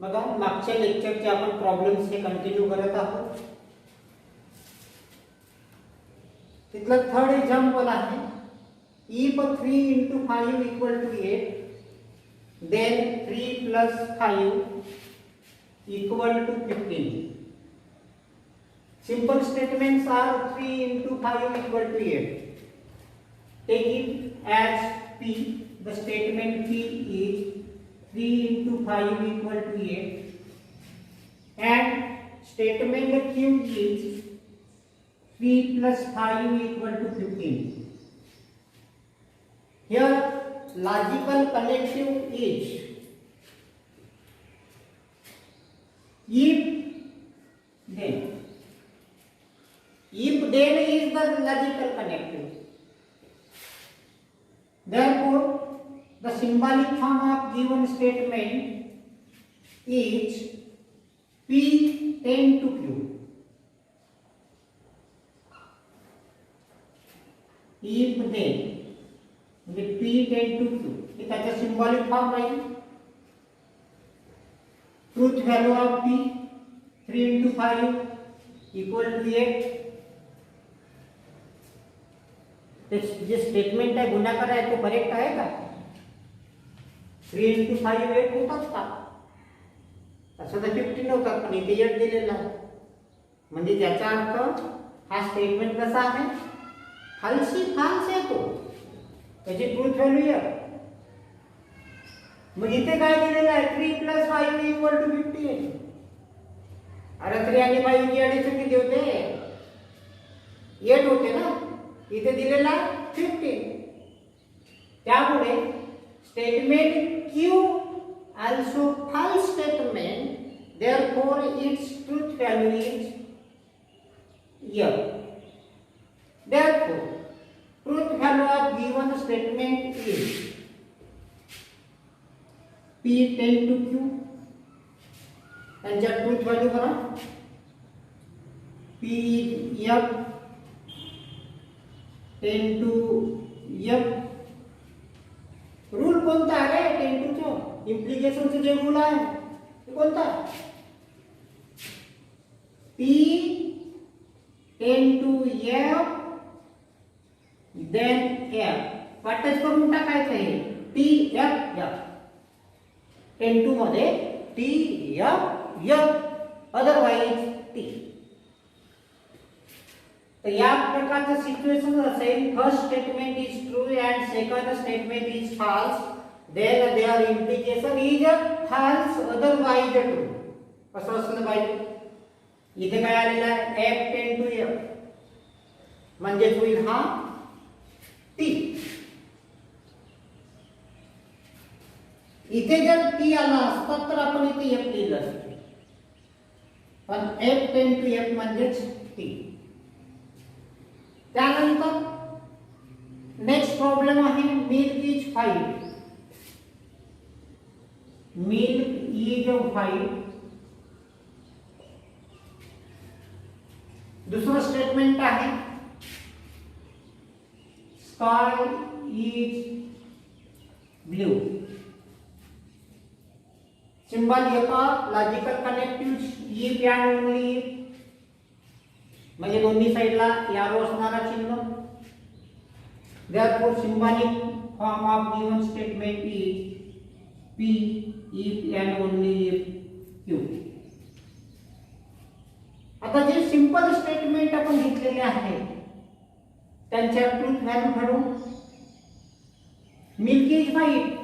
बघा मागच्या लेक्चरचे आपण प्रॉब्लेम्स हे कंटिन्यू करत आहोत. तिथलं थर्ड एक्झाम्पल आहे. if 3 into 5 equal to 8 then 3 plus 5 equal to 15. Simple statements are 3 into 5 equal to 8. Take it as P. The statement P is 3 into 5 equal to 8 and statement Q is 3 plus 5 equal to 15. Here logical connective is if then. If then is the logical connective. Therefore, the symbolic form of given statement is P tend to Q. If then म्हणजे P tend to Q हे त्याचा symbolic form Raheel. Truth value of P 3 into 5 equal to 8. ते जे statement आहे गुणाकार आहे तो correct आहे का? 3 into 5 8 होतात का? असं तर 15 होतात पण इथे 8 दिलेला आहे. म्हणजे त्याचा अर्थ हा स्टेटमेंट कसा आहे? फाल्स आहे तो. त्याची ट्रूथ व्हॅल्यू आहे. मग इथे काय दिलेलं आहे? 3 plus 5 equal to 15. अरे 3 आणि 5 ची ॲडिशन किती होते? 8 होते ना. इथे दिलेला 15. त्यामुळे statement Q also false statement, therefore its truth value is F. Therefore truth value of given statement is P tend to Q. त्यांच्या ट्रूथ व्हॅल्यू करा. P F tend to F. Rule कोणता आहे? टेन टू चं इम्प्लिकेशनचं जे rule आहे ते कोणता? P tend to F then F वाटच करून टाकायचं आहे. T F F ten two मध्ये T F F otherwise T. तर या प्रकारचं सिच्युएशन असेल. First statement is true and second statement is false, then there implication is false otherwise true. असं असलं पाहिजे. इथे काय आलेलं आहे? F टेन टू F म्हणजे होईल हा T. इथे जर T आला असता तर आपण इथे F लिहिलं असतं. पण F टेन टू F म्हणजेच T. त्यानंतर नेक्स्ट प्रॉब्लेम आहे. Milk is 5. Milk is 5. दुसरं स्टेटमेंट आहे स्काय इज ब्लू. सिंबल एका logical connective if and only if म्हणजे दोन्ही साइडला यारो असणारा चिन्ह. therefore symbolic form of given statement is P if and only if Q. आता जे सिंपल स्टेटमेंट आपण घेतलेले आहे त्यांच्या ट्रूथ व्हॅल्यू काढू. Milk is white.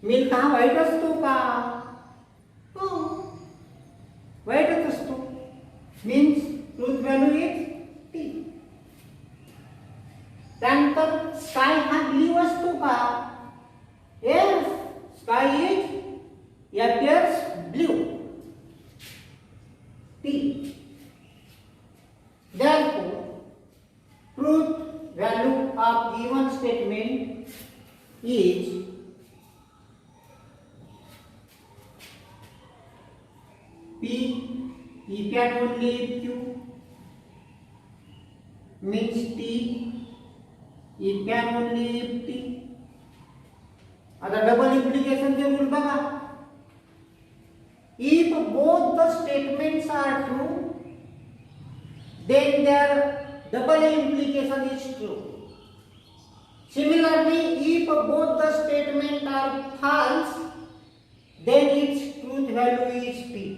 मिल्क हा व्हाईट असतो का? हो व्हाईटच असतो. Means truth value is T. त्यानंतर स्काय हा ब्ल्यू असतो का? Yes sky is appears blue. T. Therefore truth value of given statement is P if and only if Q means T if and only if T. आता double implication चे rule बघा. both the statements are true, then their double implication is true. Similarly, if both the statements are false, then its truth value is t.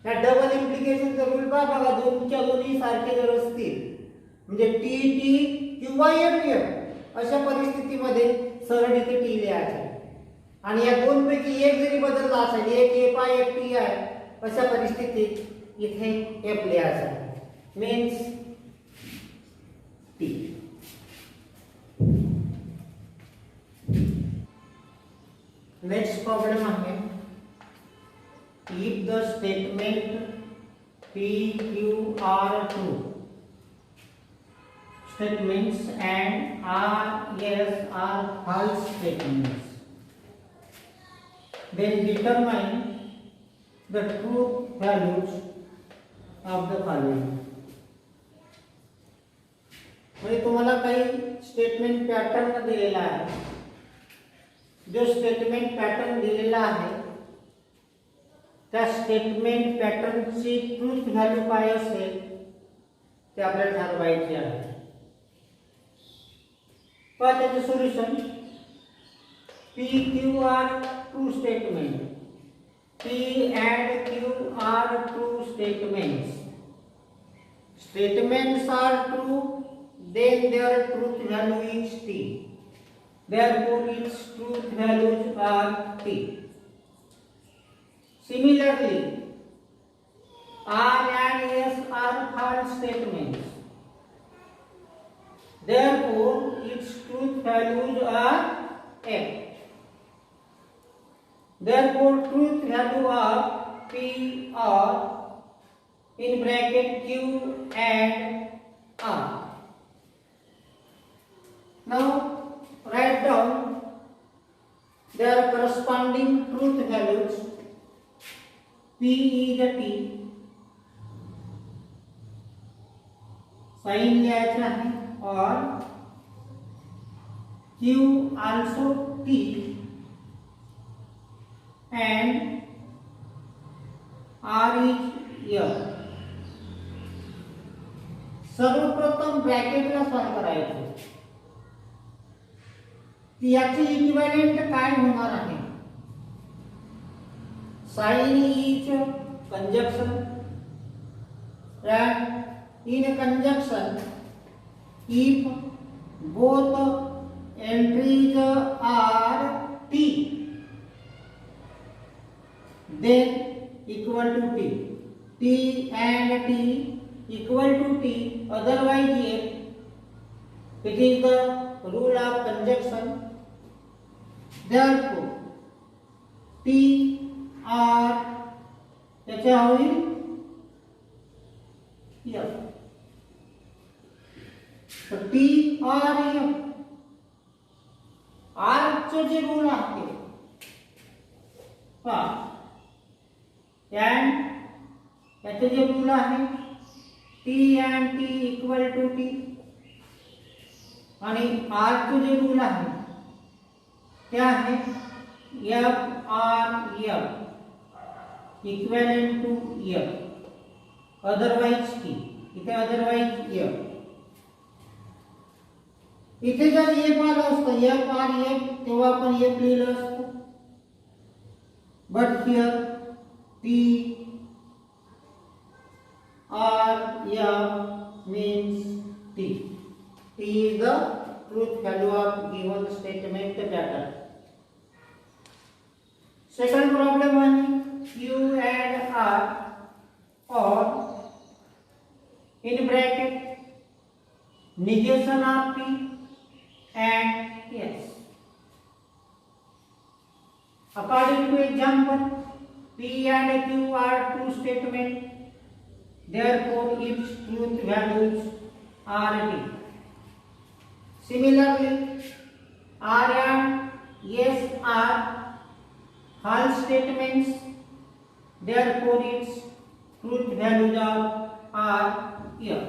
या double इम्प्लिकेशनचा rule बघा, दोनच्या दोन्ही सारखे जर असतील म्हणजे टी टी किंवा एफ एफ अशा परिस्थितीमध्ये सरळ इथे टी लिहायचे आणि या दोन पैकी एक जरी बदलला असेल, एक एफ आय एक टी आय, अशा परिस्थितीत इथे एफ लिहायचा मीन्स टी. नेक्स्ट प्रॉब्लेम आहे, if the statement P, Q are true statements and R, S are false statements, then determine the truth values of the following. म्हणजे तुम्हाला काही statement pattern दिलेला आहे. जो स्टेटमेंट पॅटर्न दिलेला आहे त्या स्टेटमेंट पॅटर्नची ट्रूथ व्हॅल्यू काय असेल ते आपल्याला ठरवायचे आहे. पण त्याचे solution P, Q are true statement. P and Q are true statements. Statements are true, then their truth value is T. Therefore, its truth values are T. Similarly, R and S are false statements. Therefore, its truth values are F. Therefore, truth value of P are in bracket Q and R. Now, write down their corresponding truth values. P is a T, sign लिहायचं आहे, और Q also T and R is F. सर्वप्रथम ब्रॅकेटला solve करायचं की याची equivalent काय होणार आहे. Sin is conjunction, and in conjunction, if both entries are T, then equal to T. T and T equal to T, otherwise it is the rule of conjunction. Therefore, T R त्याचे होईल F. तर T R F R चे जे rule आहे पहा, and त्याचे जे rule आहे T and T equal to T आणि R चे जे रूल आहे ते आहे F R F equivalent to F, otherwise T. इथे otherwise F. इथे जर F आलं असतं F R F तेव्हा आपण F लिहिलं असतं, but here T R F means T. T is the truth value of given statement pattern. Second problem आहे Q and R or in bracket negation of P and S. According to example, P and Q are true statement, therefore its truth values are T. Similarly, R and S are false statements, therefore its truth values are F.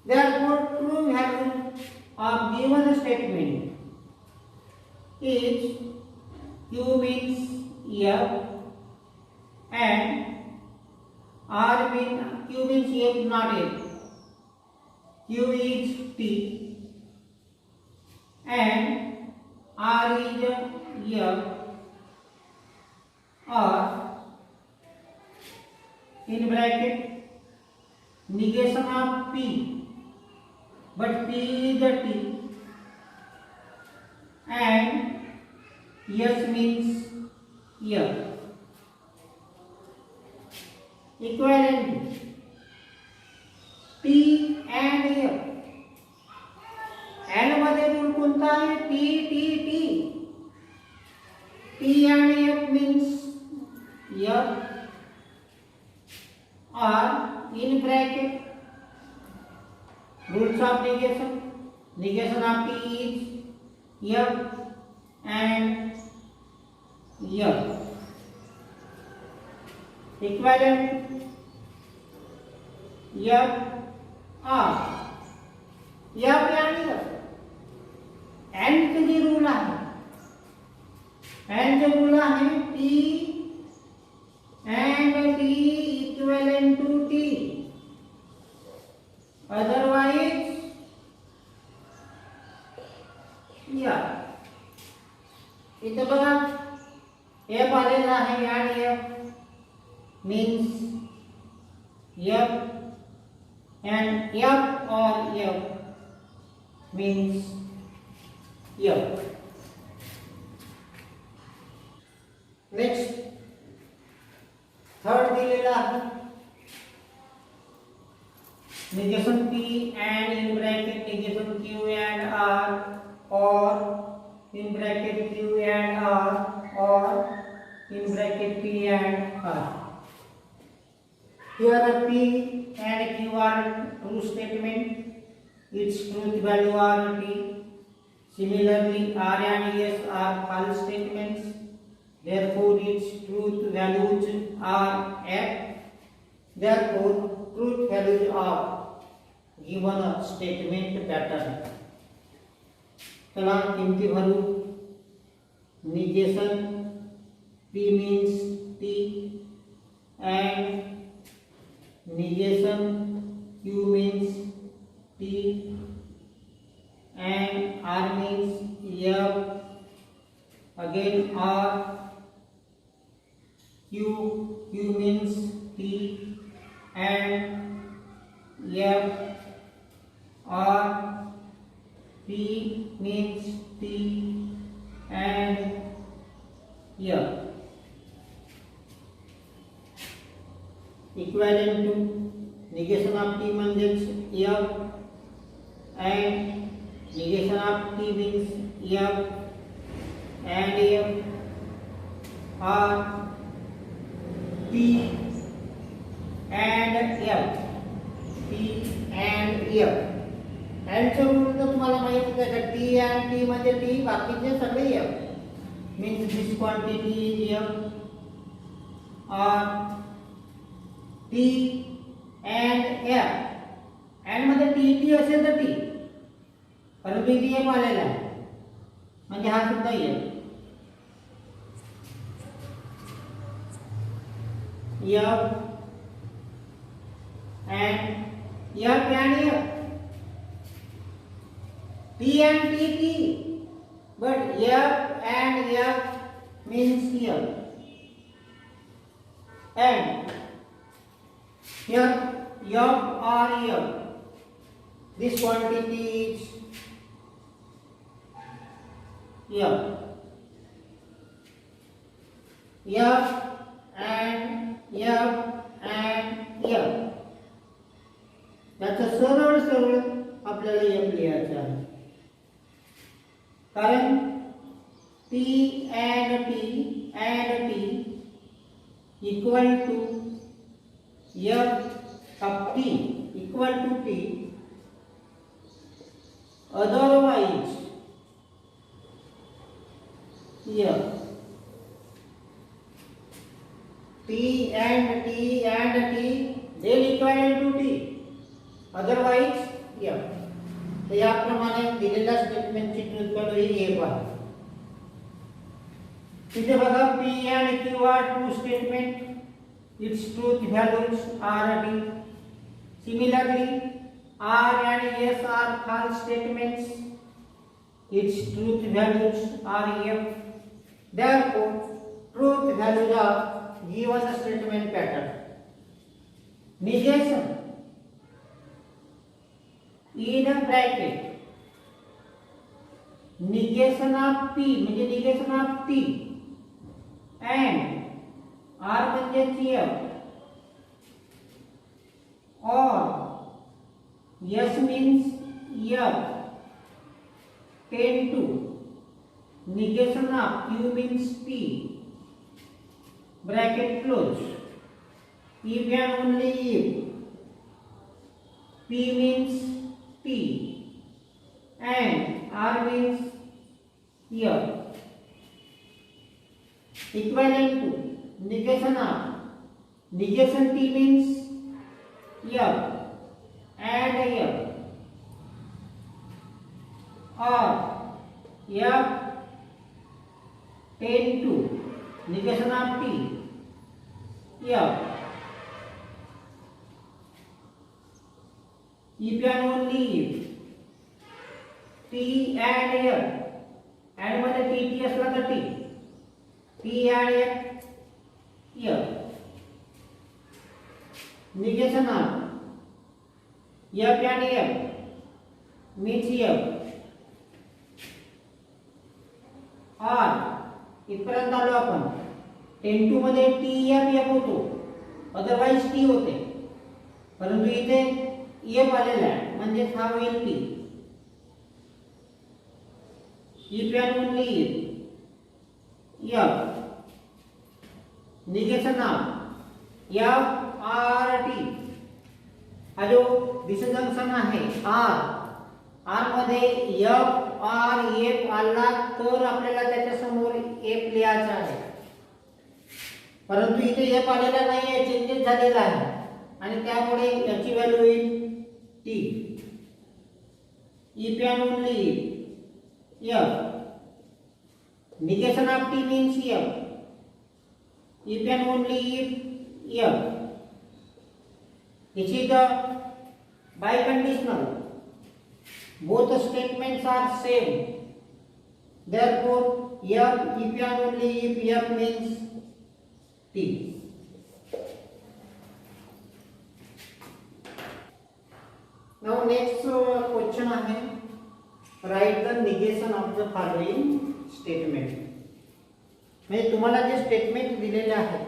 Therefore, true value of given statement is Q means F, and Q means F, not F. Q is T and R is F, or in bracket negation of P, but P is a T and S means F. Equivalent T and F. L मध्ये rule कोणता आहे? T T T. T and F means F, or in bracket rules of negation. Negation of T is F and F. Equivalent F R. F and F. And ची rule आहे. And चे rule आहे T and T equivalent to T. Otherwise इथे बघा F आलेला आहे आणि F means F and F or F means F. Next, third दिलेला आहे negation P and in bracket negation Q and R, or in bracket Q and R, or in bracket P and R. Here the P and Q are true statement. Its truth value are T. Similarly, R and S are false statements. Therefore, its truth values are F. Therefore, truth values are given a statement pattern. चला किमती भरू. Negation P means T and negation Q means T and R means F. Again R, Q means T and F, R, P means T and F. Equivalent to negation of T means F and negation of T means F and F, or T and F, T and F. And चा rule तर तुम्हाला माहिती आहे का? T and T मध्ये T, बाकीचे सगळे F means this quantity is F, or T and F. and मध्ये T T असेल तर T, परंतु इथे F आलेला आहे म्हणजे हा सुद्धा F. F and F. T and T T, but F and F means F. And here F or F, this quantity is F. F and F and F. त्याचं सरळ सरळ आपल्याला F लिहायचं आहे. कारण T and T equal to F of T equal to T. Otherwise F. T and T they equal to T. Otherwise F. तर याप्रमाणे दिलेल्या स्टेटमेंटची ट्रुथ व्हॅल्यू ही F आहे. तिथे बघा P and Q are true statement its truth values are D. Similarly, R and S are false statements. Its truth values are F. Therefore, truth values are given statement pattern. Negation in a bracket. Negation of P म्हणजे negation of T and R म्हणजेच F or S means F tend to negation of Q means P bracket close. If and only if P means T and R means F equivalent to negation of negation T means F and F or F tend to negation of T F if and only if T and F and मध्ये T T असला तर T T and F F negation of F and F means F or इथपर्यंत आलो आपण 10 मध्ये T F F होतो otherwise T होते परंतु इथे F आलेला आहे म्हणजे हा होईल T if and only if F negation of F R T हा जो विसंजंक्शन आहे R मध्ये F R F आला तर आपल्याला त्याच्या समोर F लिहायचा आहे परंतु इथे F आलेला नाही आहे चेंजेस झालेला आहे आणि त्यामुळे याची व्हॅल्यू येईल T if and only if negation of T means F if and only if F this is the biconditional both statements are same therefore F if and only if F means T. Now next question आहे write the negation of the following statement. म्हणजे तुम्हाला जे statement दिलेले आहेत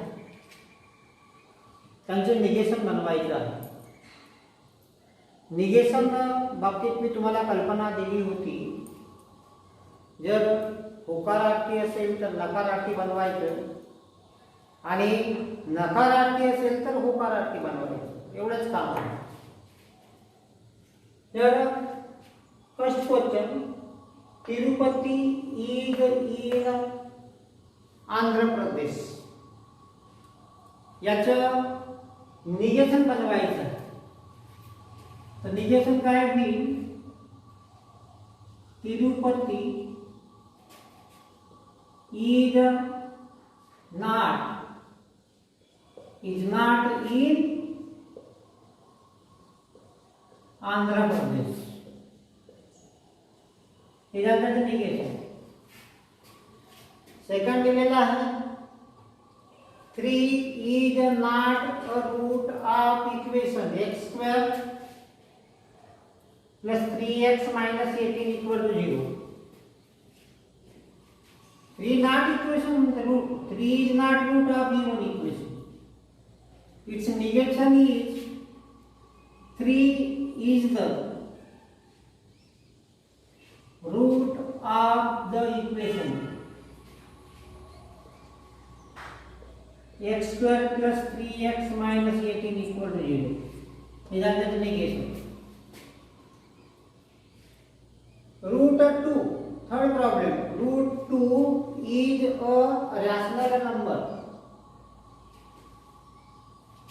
त्यांचे negation बनवायचं आहे. Negation बाबतीत मी तुम्हाला कल्पना दिली होती जर होकारार्थी असेल तर नकारार्थी बनवायचं आणि नकारार्थी असेल तर होकारार्थी बनवायचं एवढंच काम आहे. तर first question Tirupati is in Andhra Pradesh याचं निगेशन बनवायचं तर निगेशन काय होईल Tirupati is not in Andhra Pradesh हे झालं निगेशन. सेकंड दिलेला आहे 3 is not a root of equation x² plus 3x minus 18 equal to 0. 3 not equation root 3 is not root of given equation. Its negation is 3 is the root of the equation x square plus 3x minus 18 equal to 0. Is that the negation? Root of 2. Third problem. Root 2 is a rational number.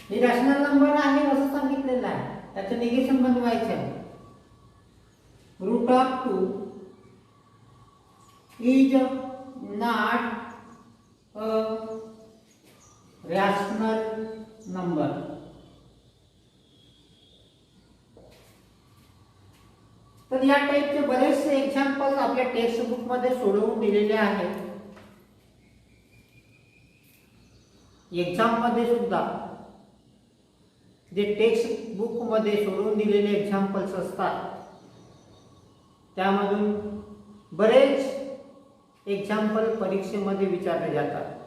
हे rational number आहे असं सांगितलेलं आहे त्याचं negation बनवायचं आहे. Root of 2 is not a rational number. तर या टाईपचे बरेचसे एक्झाम्पल्स आपल्या टेक्स्ट बुक मध्ये सोडवून दिलेले आहेत. एक्झाम मध्ये सुद्धा जे टेक्स्ट बुक मध्ये सोडवून दिलेले एक्झाम्पल्स असतात त्यामधून बरेच एक्झाम्पल परीक्षेमध्ये विचारले जातात.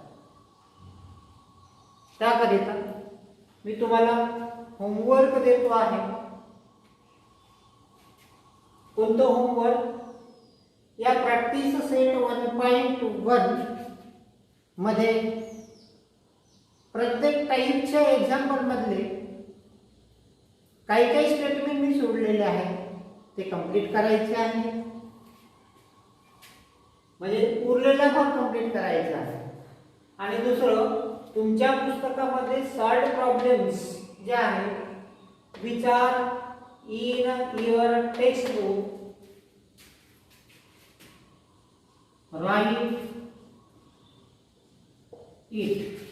त्याकरिता मी तुम्हाला होमवर्क देतो आहे. कोणतं होमवर्क? या प्रॅक्टिस सेट 1.1 मध्ये प्रत्येक टाईपच्या एक्झाम्पल मधले काही काही स्टेटमेंट मी सोडलेले आहे ते कंप्लीट करायचे आहे. म्हणजे उरलेला भाग कंप्लीट करायचा आहे. आणि दुसरं, तुमच्या पुस्तकामध्ये सॉल्व्ड प्रॉब्लेम्स जे आहेत which are in your text book, right it.